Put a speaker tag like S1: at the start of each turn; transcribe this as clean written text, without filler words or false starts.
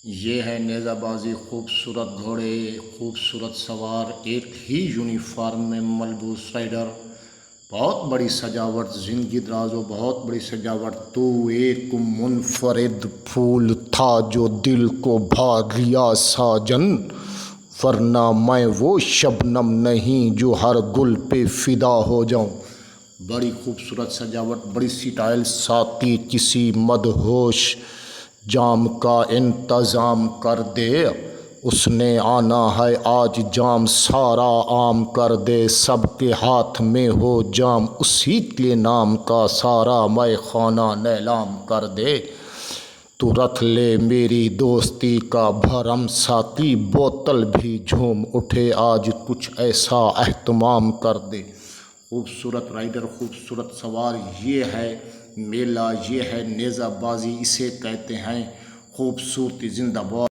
S1: یہ ہے نیزہ بازی، خوبصورت گھوڑے، خوبصورت سوار، ایک ہی یونیفارم میں ملبوس رائڈر، بہت بڑی سجاوٹ، زندگی دراز و بہت بڑی سجاوٹ۔ تو ایک منفرد پھول تھا جو دل کو بھا لیا ساجن، ورنہ میں وہ شبنم نہیں جو ہر گل پہ فدا ہو جاؤں۔ بڑی خوبصورت سجاوٹ، بڑی سٹائل، ساتھی کسی مدہوش جام کا انتظام کر دے، اس نے آنا ہے آج جام سارا عام کر دے، سب کے ہاتھ میں ہو جام اسی کے نام کا، سارا مے خانہ نیلام کر دے۔ تو رکھ لے میری دوستی کا بھرم ساتھی، بوتل بھی جھوم اٹھے آج کچھ ایسا اہتمام کر دے۔ خوبصورت رائڈر، خوبصورت سوار، یہ ہے میلہ، یہ ہے نیزہ بازی، اسے کہتے ہیں خوبصورتی۔ زندہ باد۔